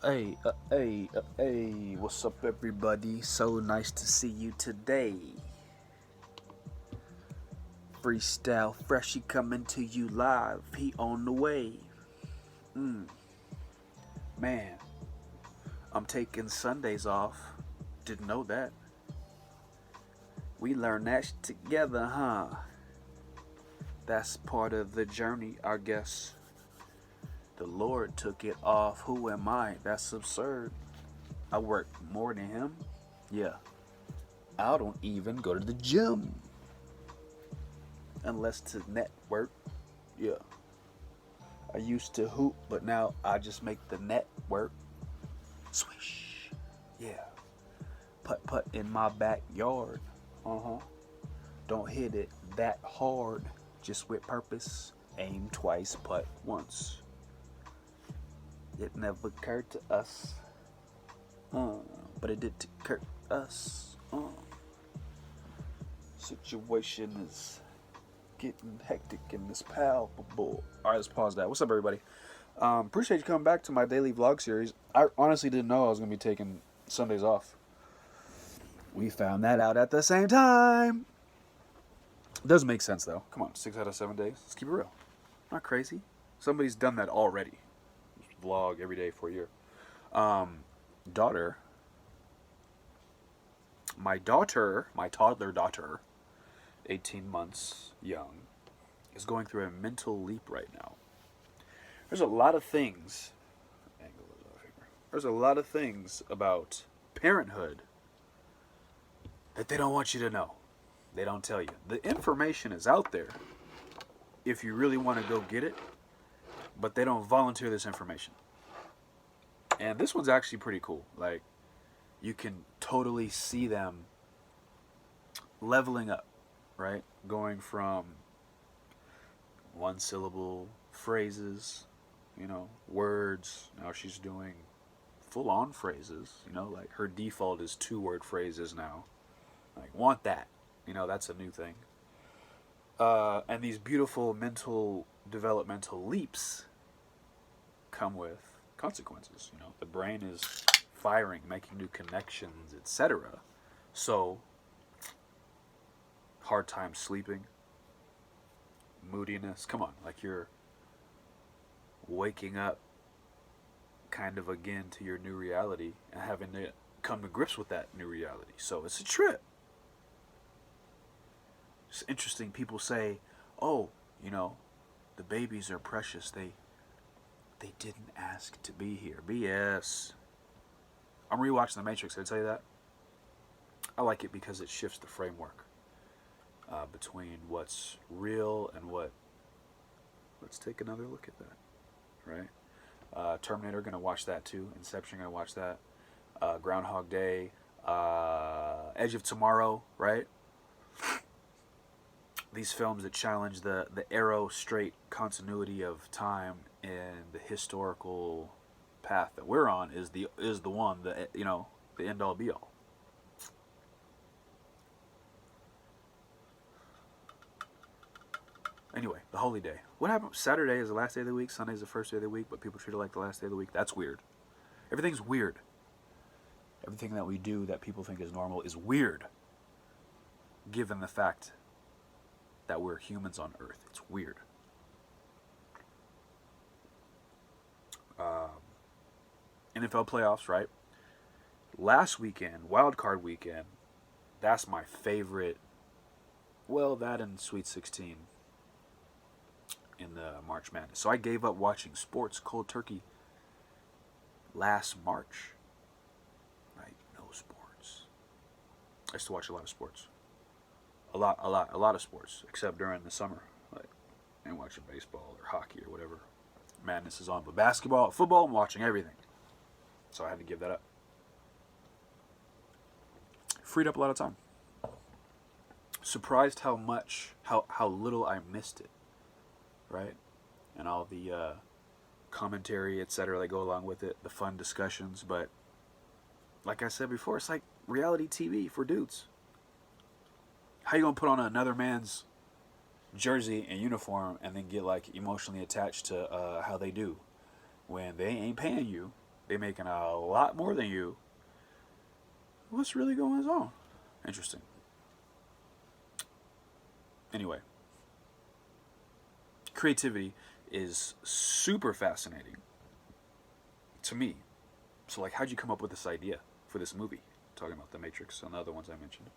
Hey, what's up, everybody? So nice to see you today. Freestyle Freshie coming to you live. He on the way. Mm, man, I'm taking Sundays off. Didn't know that. We learned that together, huh? That's part of the journey, I guess. The Lord took it off. Who am I? That's absurd. I work more than him. Yeah, I don't even go to the gym unless to network. Yeah. I used to hoop, but now I just make the net work. Swish. Yeah. Putt putt in my backyard. Uh huh. Don't hit it that hard. Just with purpose. Aim twice, putt once. It never occurred to us. Uh, but it did occur to us. Situation is getting hectic and it's palpable. All right, let's pause that. What's up, everybody? Appreciate you coming back to my daily vlog series. I honestly didn't know I was going to be taking Sundays off. We found that out at the same time. It does make sense, though. Come on, 6 out of 7 days. Let's keep it real. Not crazy. Somebody's done that already. Vlog every day for a year. Daughter. My toddler daughter, 18 months young, is going through a mental leap right now. There's a lot of things. There's a lot of things about parenthood that they don't want you to know. They don't tell you. The information is out there if you really want to go get it, but they don't volunteer this information. And this one's actually pretty cool. Like, you can totally see them leveling up, right? Going from one syllable phrases, words. Now she's doing full on phrases, like her default is 2-word phrases now. Like, want that. That's a new thing. And these beautiful mental developmental leaps come with consequences. The brain is firing, making new connections, etc. So, hard time sleeping, moodiness. Come on, like you're waking up kind of again to your new reality and having to come to grips with that new reality. So it's a trip. It's interesting. People say, "Oh, the babies are precious. They didn't ask to be here." BS. I'm rewatching The Matrix. Did I tell you that? I like it because it shifts the framework between what's real and what. Let's take another look at that, right? Terminator, gonna watch that too. Inception, gonna watch that. Groundhog Day, Edge of Tomorrow, right? These films that challenge the arrow straight continuity of time and the historical path that we're on is the one that the end all be all. Anyway, the holy day. What happened? Saturday is the last day of the week. Sunday is the first day of the week, but people treat it like the last day of the week. That's weird. Everything's weird. Everything that we do that people think is normal is weird, given the fact that we're humans on Earth. It's weird. NFL playoffs, right? Last weekend, wild card weekend, that's my favorite. Well, that and Sweet 16 in the March Madness. So I gave up watching sports cold turkey last March. Right? No sports. I used to watch a lot of sports. A lot of sports, except during the summer. Like, I ain't watching baseball or hockey or whatever madness is on. But basketball, football, I'm watching everything. So I had to give that up. Freed up a lot of time. Surprised how little I missed it, right? And all the commentary, etc. that go along with it, the fun discussions. But like I said before, it's like reality TV for dudes. How you gonna put on another man's jersey and uniform and then get like emotionally attached to how they do when they ain't paying you They making a lot more than you. What's really going on? Interesting. Anyway, creativity is super fascinating to me. So, like, how'd you come up with this idea for this movie? Talking about The Matrix and the other ones I mentioned.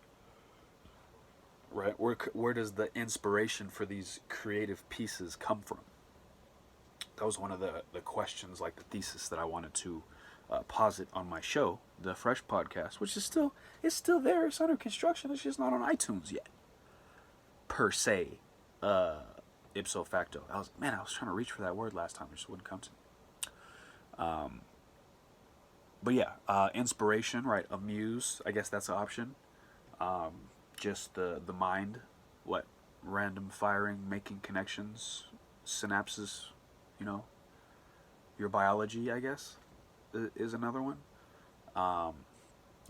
Right? Where does the inspiration for these creative pieces come from? That was one of the questions, like the thesis that I wanted to posit on my show, the Fresh Podcast, which is still there. It's under construction. It's just not on iTunes yet, per se, ipso facto. I was trying to reach for that word last time, it just wouldn't come to me. But yeah, inspiration, right? Amuse, I guess that's an option. Just the mind, what, random firing, making connections, synapses, your biology, I guess, is another one.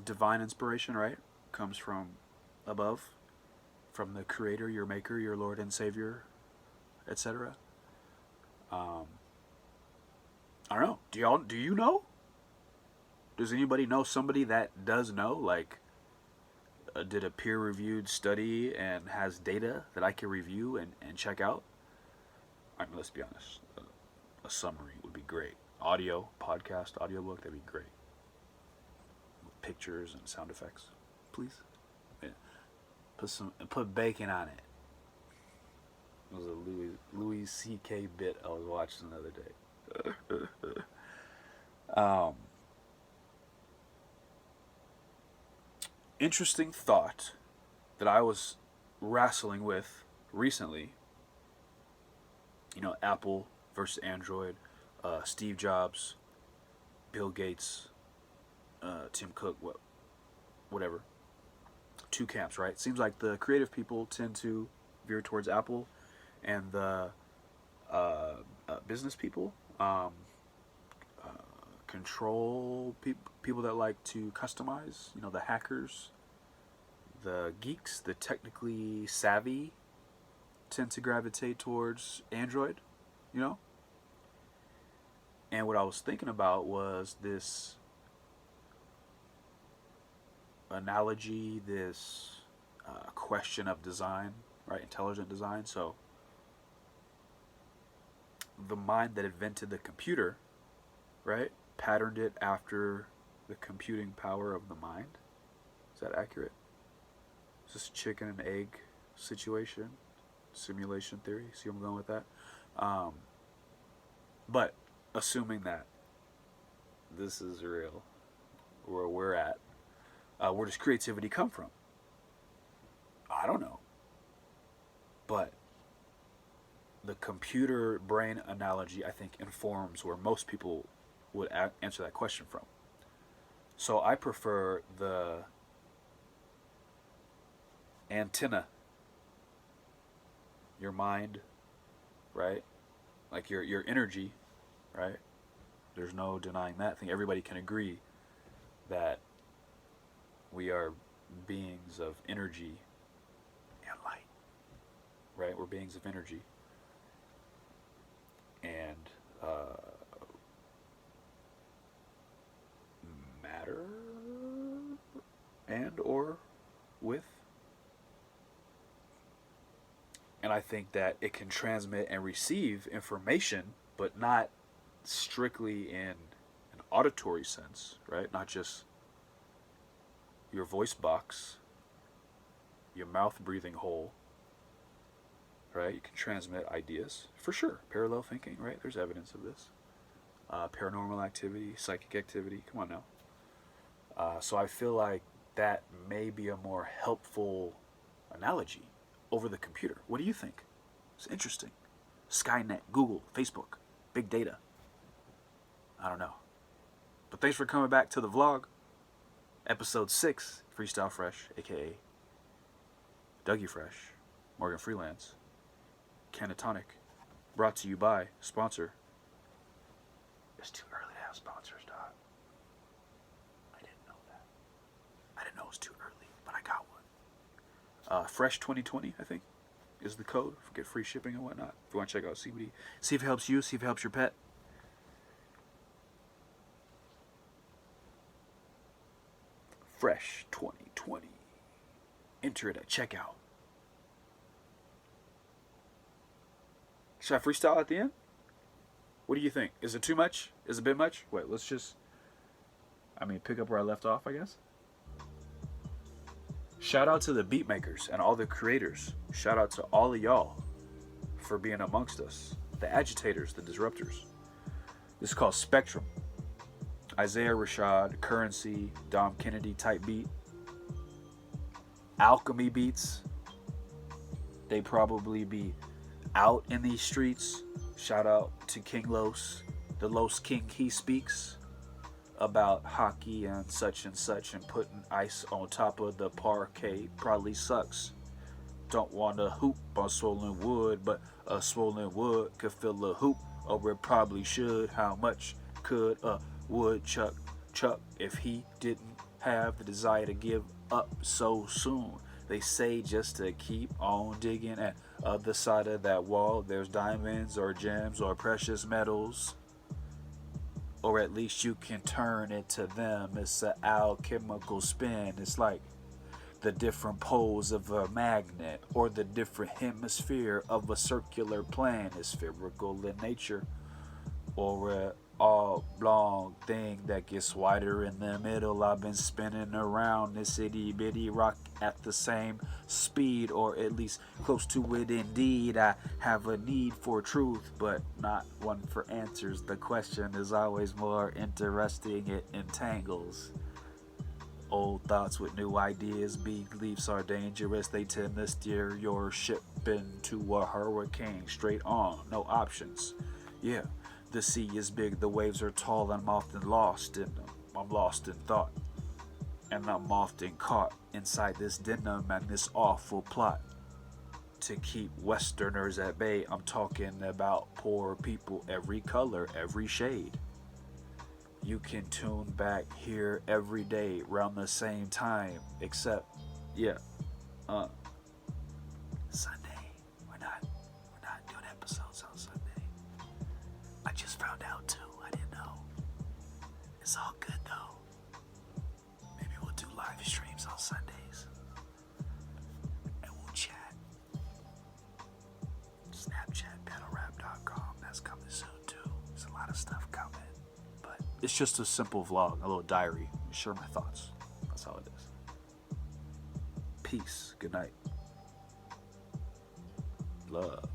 Divine inspiration, right, comes from above, from the Creator, your Maker, your Lord and Savior, etc. I don't know. Do you know? Does anybody know somebody that does know? Like, did a peer-reviewed study and has data that I can review and check out? I mean, let's be honest. A summary would be great. Audio, podcast, audiobook, that'd be great. With pictures and sound effects, please. Yeah. Put bacon on it. It was a Louis C.K. bit I was watching the other day. Interesting thought that I was wrestling with recently. Apple versus Android, Steve Jobs, Bill Gates, Tim Cook, whatever. Two camps, right? Seems like the creative people tend to veer towards Apple, and the business people, control people that like to customize, the hackers, the geeks, the technically savvy tend to gravitate towards Android, And what I was thinking about was this analogy, this question of design, right? Intelligent design. So the mind that invented the computer, right, patterned it after the computing power of the mind. Is that accurate? Is this chicken and egg situation? Simulation theory? See where I'm going with that? But assuming that this is real, where we're at, where does creativity come from? I don't know. But the computer brain analogy, I think, informs where most people would answer that question from. So I prefer the antenna, your mind, right? Like your energy, right? There's no denying that. I think everybody can agree that we are beings of energy and light, right? We're beings of energy and matter and or with. And I think that it can transmit and receive information, but not strictly in an auditory sense, right? Not just your voice box, your mouth breathing hole, right? You can transmit ideas, for sure. Parallel thinking, right? There's evidence of this. Paranormal activity, psychic activity, come on now. So I feel like that may be a more helpful analogy over the computer. What do you think? It's interesting. Skynet, Google, Facebook, big data. I don't know. But thanks for coming back to the vlog. Episode 6, Freestyle Fresh, aka Dougie Fresh, Morgan Freelance, Canatonic, brought to you by sponsor. It's too early to have sponsors, dog. I didn't know that. I didn't know it was too early, but I got one. Fresh 2020, I think, is the code. Get free shipping and whatnot. If you want to check out CBD, see if it helps you, see if it helps your pet. Fresh 2020. Enter it at checkout. Should I freestyle at the end? What do you think? Is it too much? Is it a bit much? Wait, let's just, pick up where I left off, I guess. Shout out to the beat makers and all the creators. Shout out to all of y'all for being amongst us. The agitators, the disruptors. This is called Spectrum. Isaiah Rashad, Currency, Dom Kennedy type beat. Alchemy beats. They probably be out in these streets. Shout out to King Los, the Los King. He speaks about hockey and such, and putting ice on top of the parquet probably sucks. Don't want to hoop on swollen wood, but a swollen wood could fill a hoop, or it probably should. How much could a woodchuck chuck if he didn't have the desire to give up so soon? They say just to keep on digging. At other side of that wall, there's diamonds or gems or precious metals. Or at least you can turn it to them. It's an alchemical spin. It's like the different poles of a magnet, or the different hemisphere of a circular plane is spherical in nature, or a oblong thing that gets wider in the middle. I've been spinning around this itty bitty rock at the same speed, or at least close to it indeed. I have a need for truth, but not one for answers. The question is always more interesting. It entangles old thoughts with new ideas. Beliefs are dangerous. They tend to steer your ship into a hurricane. Straight on, no options. Yeah, the sea is big, the waves are tall, and I'm often lost in them. I'm lost in thought, and I'm often caught inside this denim and this awful plot to keep Westerners at bay. I'm talking about poor people, every color, every shade. You can tune back here every day around the same time, except, Sunday. We're not doing episodes on Sunday. I just found out too. I didn't know. It's all good though. Maybe we'll do live streams on Sundays, and we'll chat. Snapchat, battlerap.com. That's coming soon too. There's a lot of stuff coming. It's just a simple vlog, a little diary. Share my thoughts. That's all it is. Peace. Good night. Love.